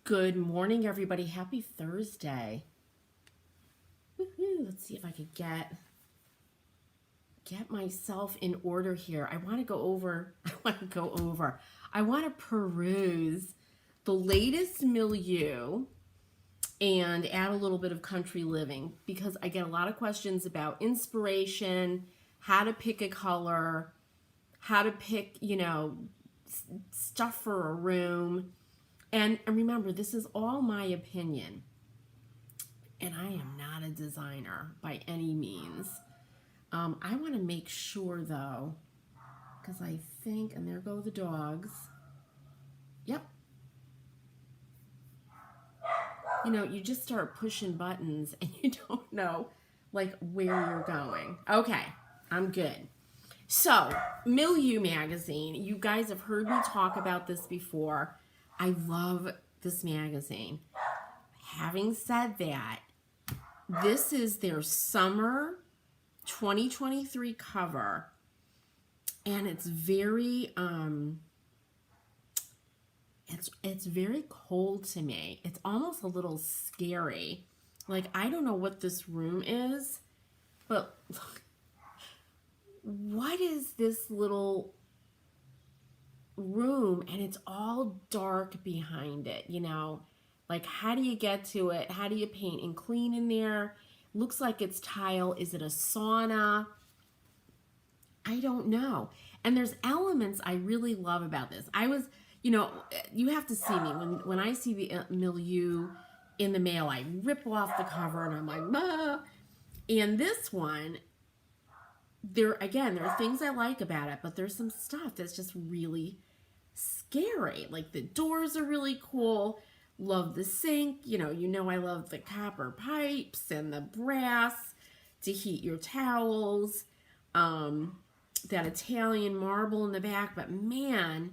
Good morning, everybody. Happy Thursday. Woohoo. Let's see if I could get myself in order here. I want to go over. I want to peruse the latest Milieu and add a little bit of country living because I get a lot of questions about inspiration, how to pick a color, how to pick, stuff for a room. And remember, this is all my opinion. And I am not a designer by any means. I want to make sure, though, because I think, and there go the dogs. Yep. You just start pushing buttons and you don't know, like, where you're going. Okay, I'm good. So, Milieu magazine. You guys have heard me talk about this before. I love this magazine. Having said that, this is their summer 2023 cover, and it's very it's very cold to me. It's almost a little scary. Like, I don't know what this room is, but look, what is this little room? And it's all dark behind it, Like, how do you get to it? How do you paint and clean in there? Looks like it's tile. Is it a sauna? I don't know. And there's elements I really love about this. I was, you have to see me. When I see the Milieu in the mail, I rip off the cover and I'm like, bah. And this one, there are things I like about it, but there's some stuff that's just really scary. Like, the doors are really cool. Love the sink. I love the copper pipes and the brass to heat your towels. That Italian marble in the back. But man,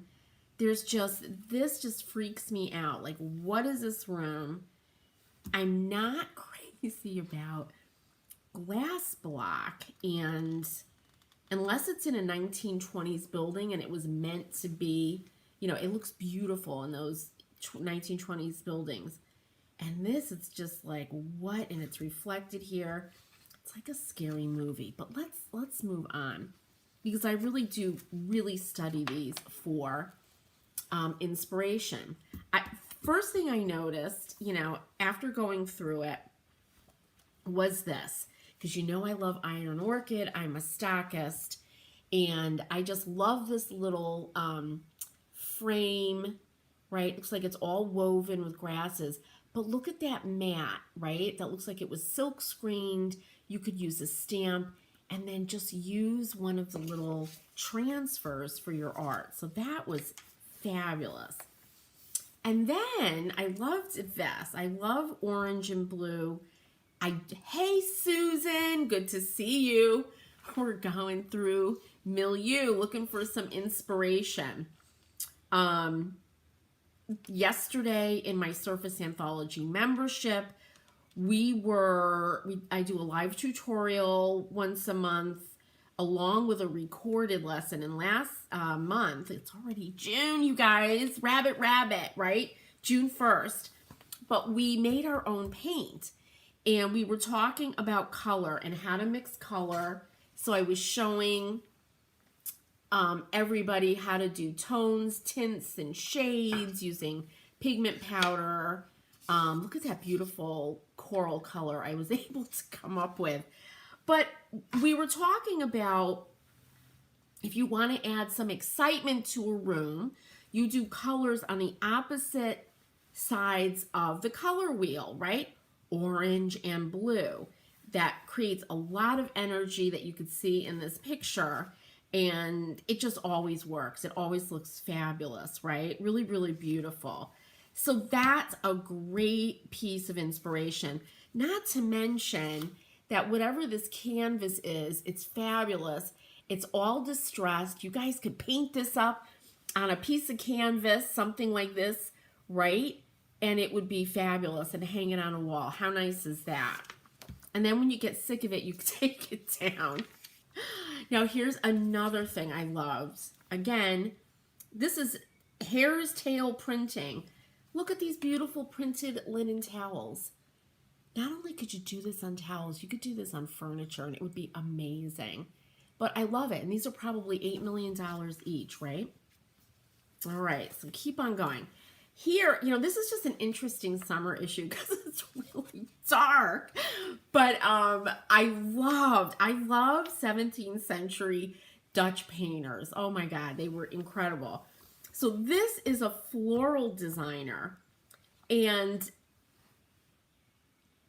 this just freaks me out. Like, what is this room? I'm not crazy about glass block, and unless it's in a 1920s building and it was meant to be, it looks beautiful in those 1920s buildings. And this, it's just like, what? And it's reflected here. It's like a scary movie. But let's move on, because I really do study these for inspiration. First thing I noticed, after going through it, was this. Because I love Iron Orchid. I'm a stockist. And I just love this little frame, right? Looks like it's all woven with grasses. But look at that mat, right? That looks like it was silk screened. You could use a stamp and then just use one of the little transfers for your art. So that was fabulous. And then I loved this. I love orange and blue. Hey, Susan, good to see you. We're going through Milieu, looking for some inspiration. Yesterday in my Surface Anthology membership, I do a live tutorial once a month along with a recorded lesson. And last month, it's already June, you guys, rabbit, right? June 1st. But we made our own paint. And we were talking about color and how to mix color. So I was showing everybody how to do tones, tints, and shades using pigment powder. Look at that beautiful coral color I was able to come up with. But we were talking about, if you want to add some excitement to a room, you do colors on the opposite sides of the color wheel, right? Orange and blue. That creates a lot of energy that you could see in this picture, and it just always works. It always looks fabulous, right? Really, really beautiful. So that's a great piece of inspiration. Not to mention that whatever this canvas is, it's fabulous. It's all distressed. You guys could paint this up on a piece of canvas, something like this, right? And it would be fabulous and hang it on a wall. How nice is that? And then when you get sick of it, you can take it down. Now, here's another thing I loved. Again, this is hare's tail printing. Look at these beautiful printed linen towels. Not only could you do this on towels, you could do this on furniture and it would be amazing. But I love it. And these are probably $8 million each, right? All right, so keep on going. Here, this is just an interesting summer issue because it's really dark. But I love 17th century Dutch painters. Oh my God, they were incredible. So this is a floral designer, and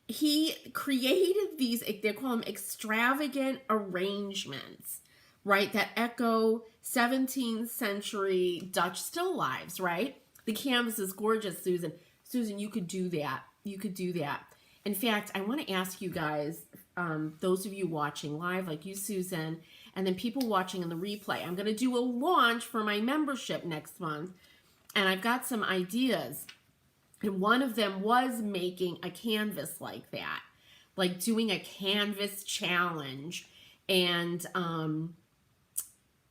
he created these, they call them extravagant arrangements, right, that echo 17th century Dutch still lives, right? The canvas is gorgeous, Susan. Susan, you could do that. You could do that. In fact, I want to ask you guys, those of you watching live, like you, Susan, and then people watching in the replay, I'm going to do a launch for my membership next month, and I've got some ideas. And one of them was making a canvas like that, like doing a canvas challenge, and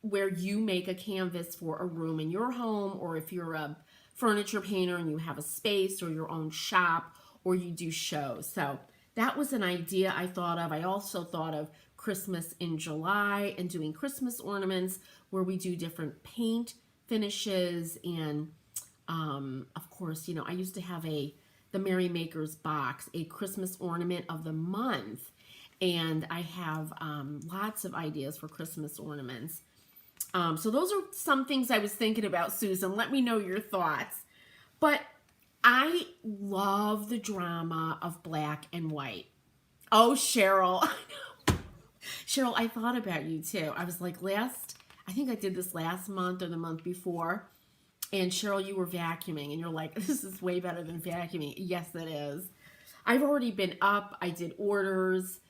where you make a canvas for a room in your home, or if you're a furniture painter and you have a space or your own shop, or you do shows. So that was an idea I thought of. I also thought of Christmas in July and doing Christmas ornaments where we do different paint finishes. And of course, I used to have the Merry Makers box, a Christmas ornament of the month. And I have lots of ideas for Christmas ornaments. So those are some things I was thinking about, Susan. Let me know your thoughts. But I love the drama of black and white. Oh, Cheryl. Cheryl, I thought about you too. I was like I think I did this last month or the month before. And Cheryl, you were vacuuming and you're like, this is way better than vacuuming. Yes, it is. I've already been up. I did orders.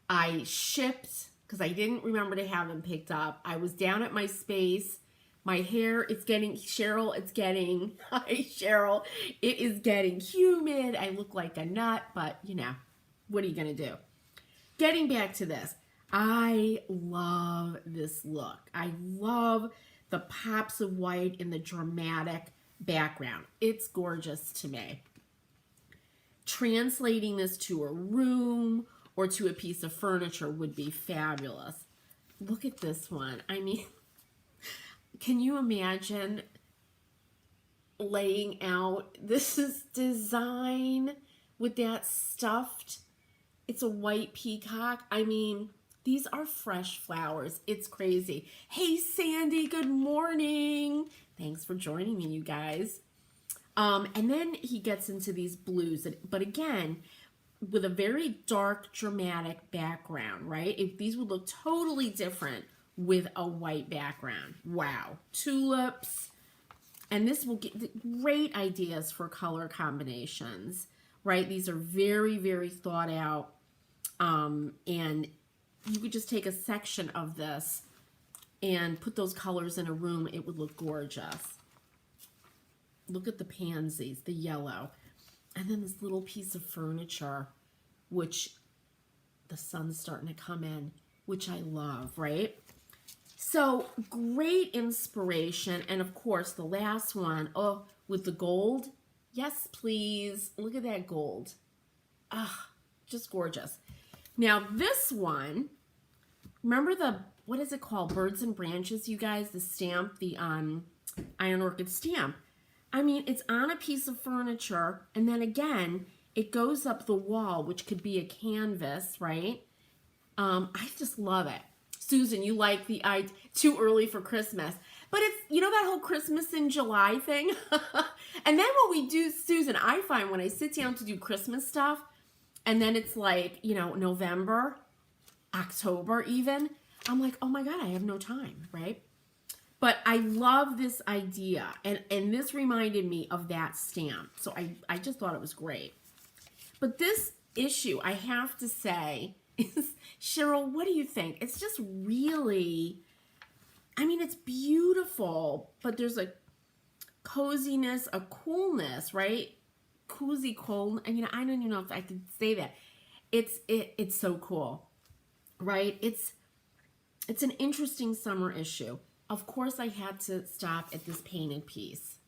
I shipped because I didn't remember to have them picked up. I was down at my space. My hair, Cheryl, hi Cheryl, it is getting humid. I look like a nut, but what are you going to do? Getting back to this, I love this look. I love the pops of white in the dramatic background. It's gorgeous to me. Translating this to a room or to a piece of furniture would be fabulous. Look at this one. I mean, can you imagine laying out, this is design with that stuffed, it's a white peacock. I mean, these are fresh flowers. It's crazy. Hey, Sandy, good morning. Thanks for joining me, you guys. And then he gets into these blues, but again, with a very dark, dramatic background, right? These would look totally different with a white background. Wow. Tulips. And this will get great ideas for color combinations, right? These are very, very thought out. And you could just take a section of this and put those colors in a room. It would look gorgeous. Look at the pansies, the yellow. And then this little piece of furniture, which the sun's starting to come in, which I love, right? So great inspiration. And of course, the last one, with the gold. Yes, please. Look at that gold. Ah, just gorgeous. Now this one, remember what is it called? Birds and Branches, you guys, the stamp, the Iron Orchid stamp. I mean, it's on a piece of furniture, and then again, it goes up the wall, which could be a canvas, right? I just love it. Susan, you like too early for Christmas. But it's, that whole Christmas in July thing? And then what we do, Susan, I find when I sit down to do Christmas stuff, and then it's like, November, October even, I'm like, oh my God, I have no time, right? But I love this idea, and this reminded me of that stamp. So I just thought it was great. But this issue, I have to say, is, Cheryl, what do you think? It's just really, I mean, it's beautiful, but there's a coziness, a coolness, right? Cozy, cool. I mean, I don't even know if I could say that. It's so cool, right? It's an interesting summer issue. Of course, I had to stop at this painted piece,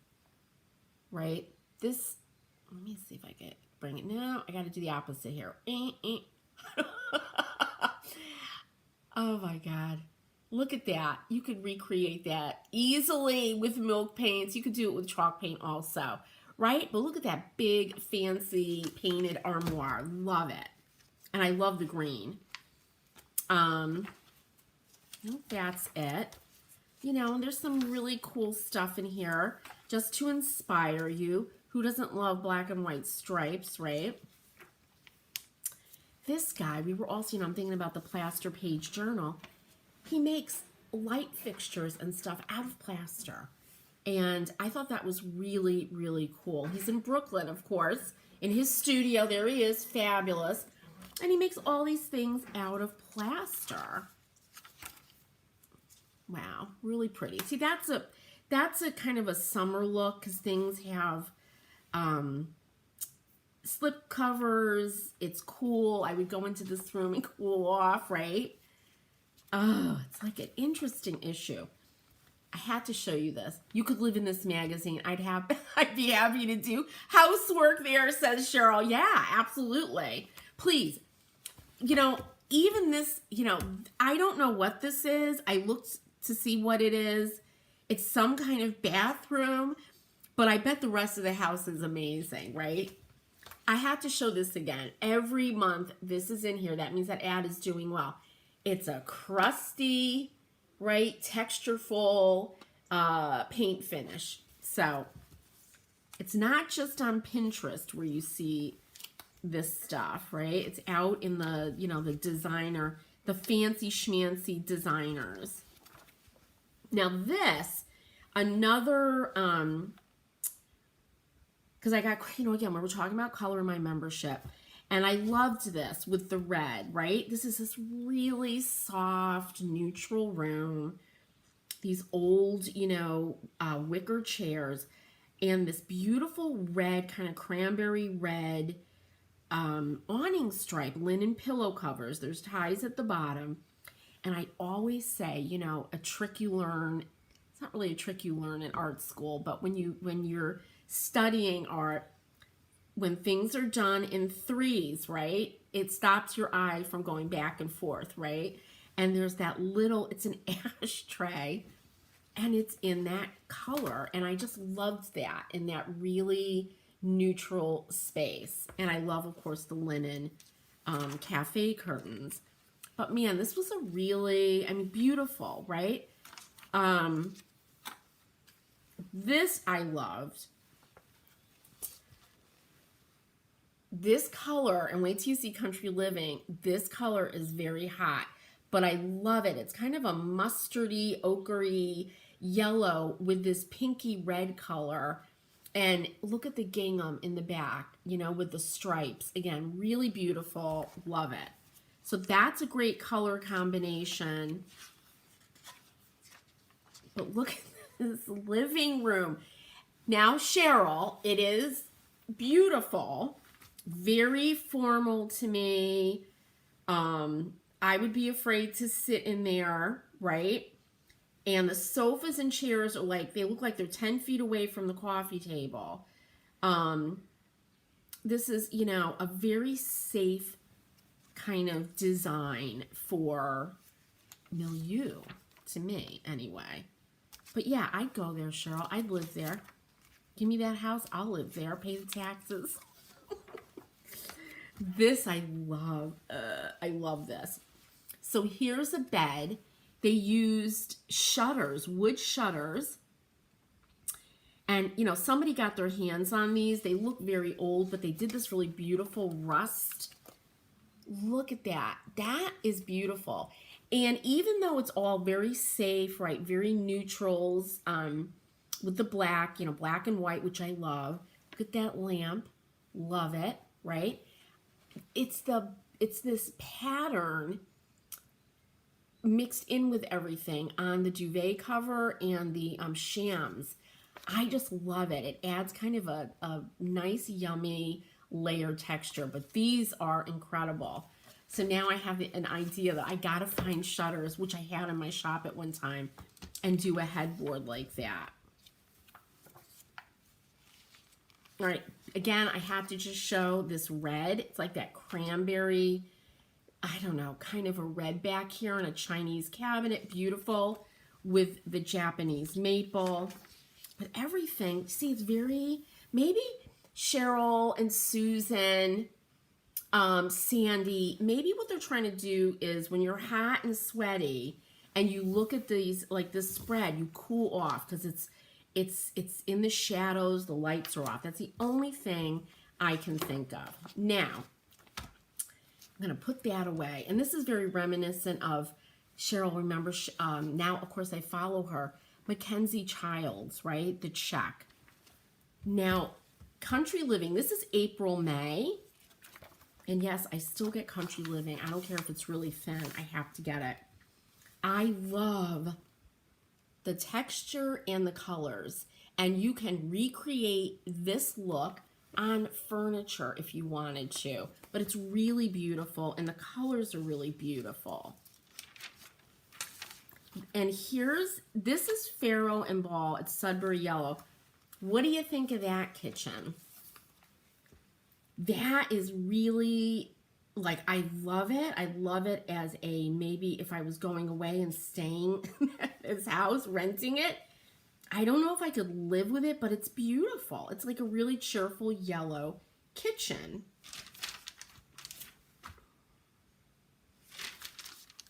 right? this, let me see if I can bring it. No, I got to do the opposite here. Oh my God. Look at that. You could recreate that easily with milk paints. You could do it with chalk paint also, right? But look at that big, fancy painted armoire. Love it. And I love the green. That's it. You know, and there's some really cool stuff in here just to inspire you. Who doesn't love black and white stripes, right? This guy, we were also, you know, I'm thinking about the plaster page journal. He makes light fixtures and stuff out of plaster. And I thought that was really, really cool. He's in Brooklyn, of course. In his studio, there he is, fabulous. And he makes all these things out of plaster. Wow, really pretty. See, that's a kind of a summer look because things have slip covers. It's cool. I would go into this room and cool off, right? Oh, it's like an interesting issue. I had to show you this. You could live in this magazine. I'd be happy to do housework there, says Cheryl. Yeah, absolutely. Please. You know, even this, you know, I don't know what this is. I looked to see what it is. It's some kind of bathroom, but I bet the rest of the house is amazing, right? I had to show this again. Every month, this is in here. That means that ad is doing well. It's a crusty, right, textureful paint finish. So it's not just on Pinterest where you see this stuff, right? It's out in the, you know, the designer, the fancy schmancy designers. Now this, another, because I got, you know, again, we were talking about color in my membership. And I loved this with the red, right? This is this really soft, neutral room. These old, you know, wicker chairs. And this beautiful red, kind of cranberry red awning stripe, linen pillow covers. There's ties at the bottom. And I always say, you know, a trick you learn, it's not really a trick you learn in art school, but when you're studying art, when things are done in threes, right, it stops your eye from going back and forth, right? And there's that little, it's an ashtray, and it's in that color. And I just loved that, in that really neutral space. And I love, of course, the linen cafe curtains. But man, this was a really, I mean, beautiful, right? This I loved. This color, and wait till you see Country Living, this color is very hot, but I love it. It's kind of a mustardy, ochre yellow with this pinky red color. And look at the gingham in the back, you know, with the stripes. Again, really beautiful. Love it. So that's a great color combination. But look at this living room. Now, Cheryl, it is beautiful. Very formal to me. I would be afraid to sit in there, right? And the sofas and chairs are like, they look like they're 10 feet away from the coffee table. This is, you know, a very safe kind of design for Milieu, to me, anyway. But yeah, I'd go there, Cheryl. I'd live there. Give me that house, I'll live there, pay the taxes. This I love. I love this. So here's a bed. They used shutters, wood shutters. And, you know, somebody got their hands on these. They look very old, but they did this really beautiful rust. Look at that. That is beautiful. And even though it's all very safe, right, very neutrals, with the black, you know, black and white, which I love. Look at that lamp. Love it, right? It's this pattern mixed in with everything on the duvet cover and the shams. I just love it. It adds kind of a nice, yummy layered texture, but these are incredible. So now I have an idea that I gotta find shutters, which I had in my shop at one time, and do a headboard like that. All right, again, I have to just show this red. It's like that cranberry, I don't know, kind of a red back here in a Chinese cabinet. Beautiful with the Japanese maple. But everything, see, it's very, maybe Cheryl and Susan, Sandy, maybe what they're trying to do is when you're hot and sweaty and you look at these, like this spread, you cool off because it's in the shadows, the lights are off. That's the only thing I can think of. Now, I'm going to put that away. And this is very reminiscent of Cheryl. Remember, now, of course, I follow her. Mackenzie Childs, right? The check. Now, Country Living. This is April, May. And yes, I still get Country Living. I don't care if it's really thin. I have to get it. I love the texture and the colors. And you can recreate this look on furniture if you wanted to. But it's really beautiful, and the colors are really beautiful. And this is Farrow and Ball. It's Sudbury Yellow. What do you think of that kitchen? That is really, like, I love it. I love it as a, maybe if I was going away and staying at his house, renting it. I don't know if I could live with it, but it's beautiful. It's like a really cheerful yellow kitchen.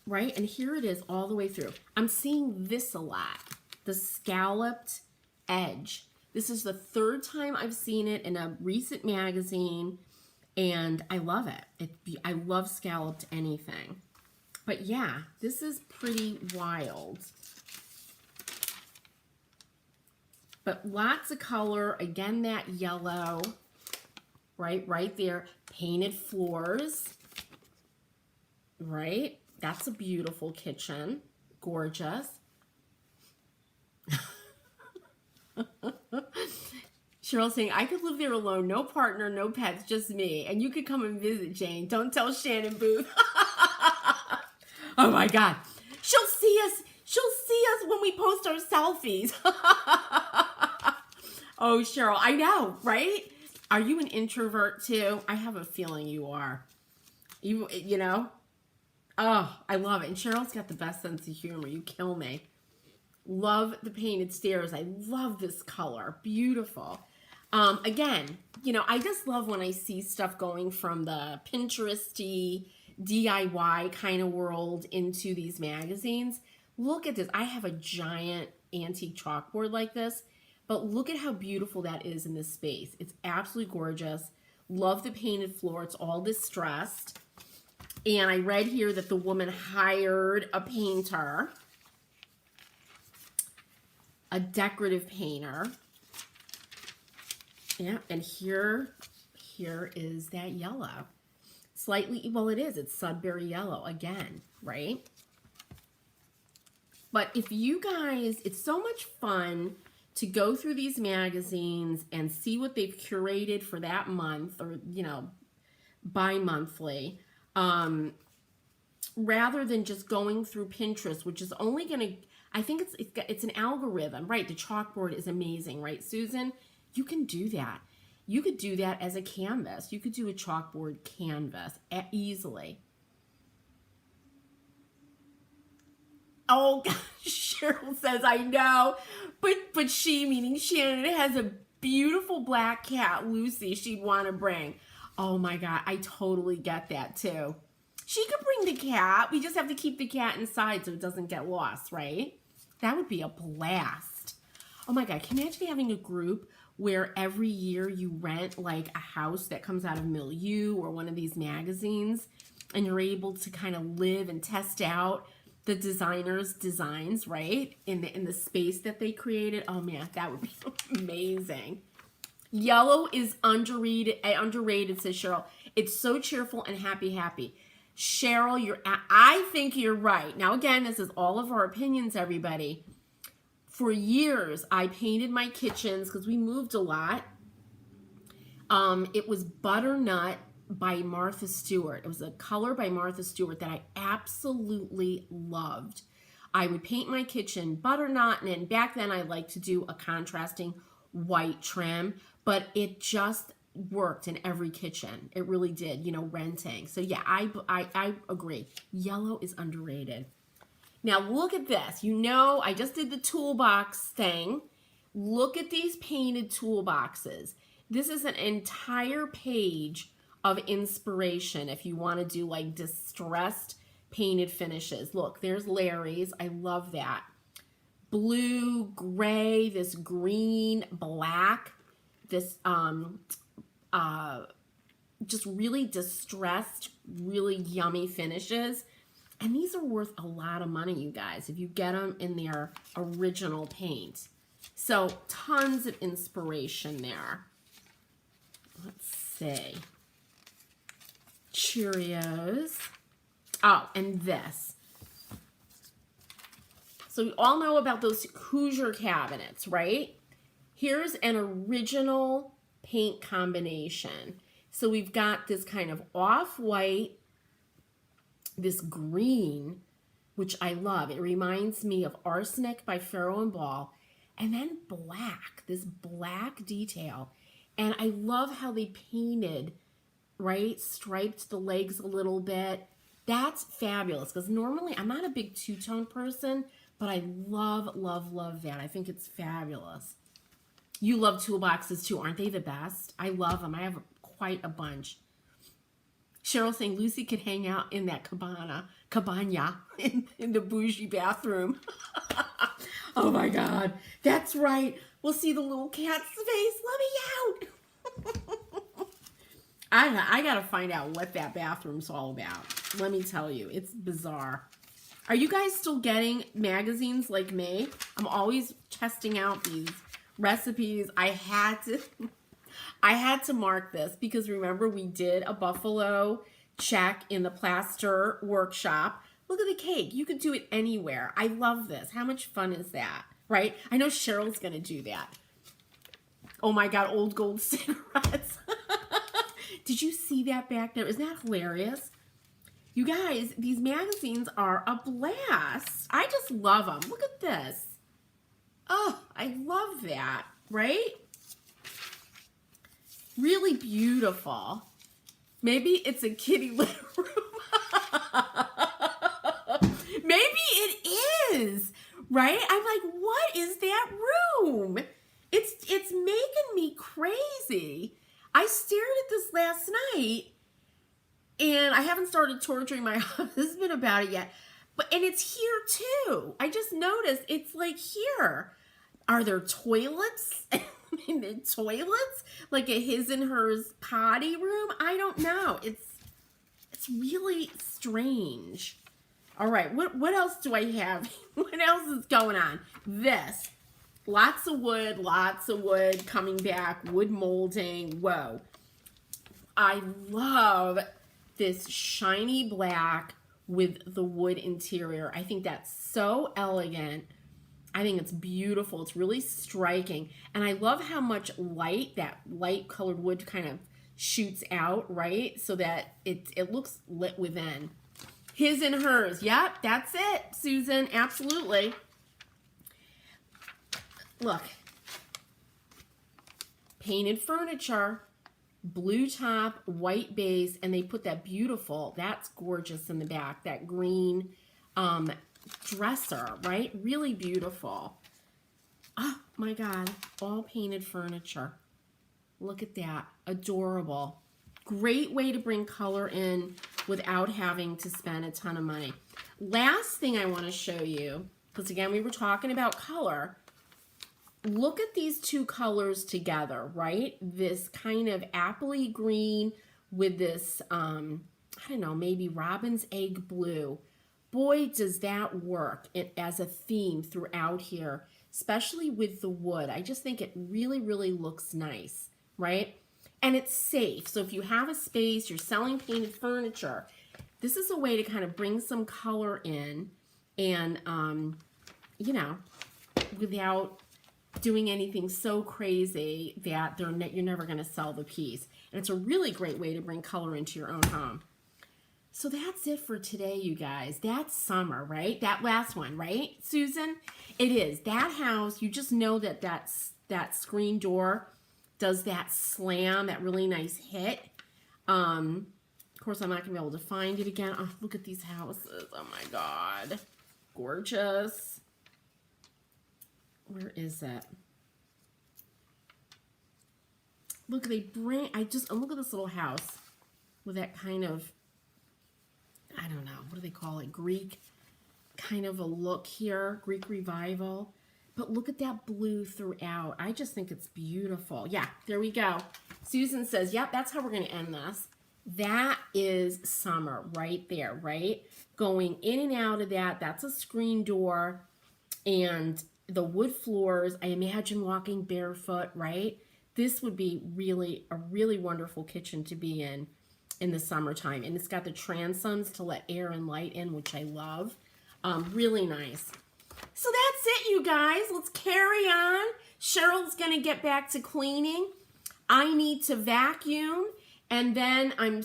Right? And here it is all the way through. I'm seeing this a lot. The scalloped edge. This is the third time I've seen it in a recent magazine, and I love it. I love scalloped anything. But yeah, this is pretty wild. But lots of color. Again, that yellow, right there. Painted floors, right? That's a beautiful kitchen. Gorgeous. Cheryl saying, I could live there alone. No partner, no pets, just me. And you could come and visit, Jane. Don't tell Shannon Booth. Oh my God. She'll see us. She'll see us when we post our selfies. Oh, Cheryl, I know, right? Are you an introvert too? I have a feeling you are. You know? Oh, I love it. And Cheryl's got the best sense of humor. You kill me. Love the painted stairs. I love this color. Beautiful. Again, you know, I just love when I see stuff going from the Pinteresty, DIY kind of world into these magazines. Look at this. I have a giant antique chalkboard like this, but look at how beautiful that is in this space. It's absolutely gorgeous. Love the painted floor. It's all distressed. And I read here that the woman hired a painter, a decorative painter. Yeah, and here is that yellow. Slightly, well, it is. It's Sudbury Yellow again, right? But if you guys, it's so much fun to go through these magazines and see what they've curated for that month, or, you know, bi-monthly. Rather than just going through Pinterest, which is only going to, I think it's an algorithm, right? The chalkboard is amazing, right, Susan? You can do that. You could do that as a canvas. You could do a chalkboard canvas easily. Oh, Cheryl says, I know, but she, meaning Shannon, has a beautiful black cat, Lucy, she'd want to bring. Oh my God, I totally get that too. She could bring the cat. We just have to keep the cat inside so it doesn't get lost, right? That would be a blast. Oh my God, can you imagine having a group where every year you rent like a house that comes out of Milieu or one of these magazines, and you're able to kind of live and test out the designers' designs, right? In the space that they created. Oh man, that would be amazing. Yellow is underrated, says Cheryl. It's so cheerful and happy. Cheryl, I think you're right. Now again, this is all of our opinions, everybody. For years, I painted my kitchens because we moved a lot. It was Butternut by Martha Stewart. It was a color by Martha Stewart that I absolutely loved. I would paint my kitchen butternut, and then back then I liked to do a contrasting white trim. but it just worked in every kitchen. It really did, you know, renting. So yeah, I agree. Yellow is underrated. Now look at this. You know, I just did the toolbox thing. Look at these painted toolboxes. This is an entire page of inspiration if you want to do like distressed painted finishes. Look, there's Larry's. I love that. Blue, gray, this green, black, this just really distressed, really yummy finishes. And these are worth a lot of money, you guys, if you get them in their original paint. So tons of inspiration there. Let's see. Cheerios. Oh, and this. So we all know about those Hoosier cabinets, right? Here's an original paint combination. So we've got this kind of off-white, this green, which I love. It reminds me of Arsenic by Farrow and Ball. And then black, this black detail. And I love how they painted, right? Striped the legs a little bit. That's fabulous because normally I'm not a big two-tone person, but I love, love, love that. I think it's fabulous. You love toolboxes too, aren't they the best? I love them. I have quite a bunch. Cheryl saying Lucy could hang out in that cabana in the bougie bathroom. Oh my God, that's right. We'll see the little cat's face. Let me out. I gotta find out what that bathroom's all about. Let me tell you, it's bizarre. Are you guys still getting magazines like me? I'm always testing out these recipes. I had to mark this because remember we did a buffalo check in the plaster workshop. Look at the cake. You could do it anywhere. I love this. How much fun is that, right? I know Cheryl's going to do that. Oh my God, old gold cigarettes. Did you see that back there? Isn't that hilarious? You guys, these magazines are a blast. I just love them. Look at this. Oh, I love that, right? Really beautiful. Maybe it's a kitty litter room. Maybe it is, right? I'm like, what is that room? It's making me crazy. I stared at this last night and I haven't started torturing my husband about it yet. And it's here too. I just noticed it's like here. Are there toilets? In the toilets? Like a his and hers potty room? I don't know. It's really strange. All right, what else do I have? What else is going on? This. Lots of wood coming back, wood molding. Whoa. I love this shiny black with the wood interior. I think that's so elegant. I think it's beautiful. It's really striking. And I love how much light, that light colored wood kind of shoots out, right? So that it looks lit within. His and hers. Yep, that's it, Susan. Absolutely. Look. Painted furniture. Blue top, white base, and they put that beautiful, that's gorgeous in the back, that green dresser, right? Really beautiful. Oh my God, all painted furniture. Look at that, adorable. Great way to bring color in without having to spend a ton of money. Last thing I want to show you, because again, we were talking about color. Look at these two colors together, right? This kind of appley green with this, I don't know, maybe robin's egg blue. Boy, does that work as a theme throughout here, especially with the wood. I just think it really, really looks nice, right? And it's safe. So if you have a space, you're selling painted furniture, this is a way to kind of bring some color in and, you know, without doing anything so crazy that you're never going to sell the piece. And it's a really great way to bring color into your own home. So that's it for today, you guys. That's summer, right? That last one, right, Susan? It is. That house, you just know that that screen door does that slam, that really nice hit. Of course, I'm not going to be able to find it again. Oh, look at these houses. Oh, my God. Gorgeous. Where is it? Look, they bring, look at this little house with that kind of, I don't know, what do they call it? Greek kind of a look here, Greek revival. But look at that blue throughout. I just think it's beautiful. Yeah, there we go. Susan says, yep, that's how we're going to end this. That is summer right there, right? Going in and out of that. That's a screen door. And the wood floors, I imagine walking barefoot, right? This would be a really wonderful kitchen to be in the summertime. And it's got the transoms to let air and light in, which I love. Really nice. So that's it, you guys. Let's carry on. Cheryl's going to get back to cleaning. I need to vacuum. And then I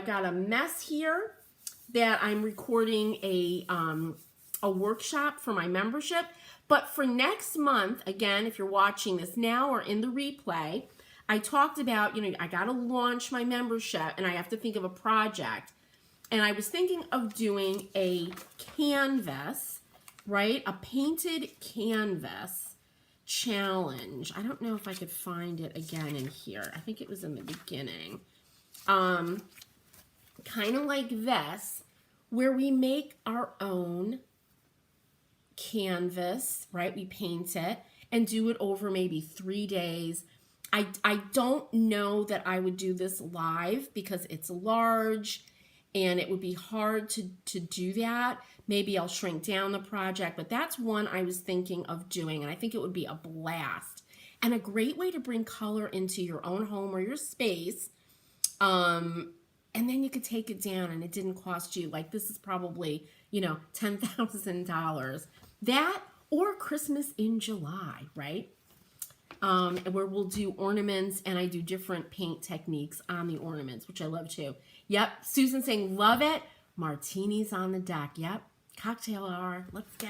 got a mess here that I'm recording a workshop for my membership. But for next month, again, if you're watching this now or in the replay, I talked about, I got to launch my membership and I have to think of a project. And I was thinking of doing a canvas, right? A painted canvas challenge. I don't know if I could find it again in here. I think it was in the beginning. Kind of like this, where we make our own canvas, right? We paint it and do it over maybe 3 days. I don't know that I would do this live because it's large and it would be hard to do that. Maybe I'll shrink down the project, but that's one I was thinking of doing, and I think it would be a blast and a great way to bring color into your own home or your space. And then you could take it down and it didn't cost you, like this is probably, $10,000. That or Christmas in July, right? Where we'll do ornaments and I do different paint techniques on the ornaments, which I love too. Yep, Susan saying, love it. Martinis on the deck. Yep, cocktail hour. Let's go.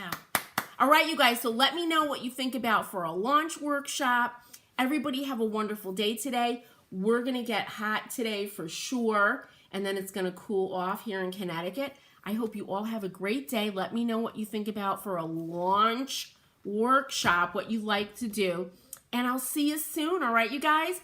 All right, you guys, so let me know what you think about for a launch workshop. Everybody have a wonderful day today. We're going to get hot today for sure, and then it's going to cool off here in Connecticut. I hope you all have a great day. Let me know what you think about for a launch workshop, what you like to do. And I'll see you soon, all right, you guys?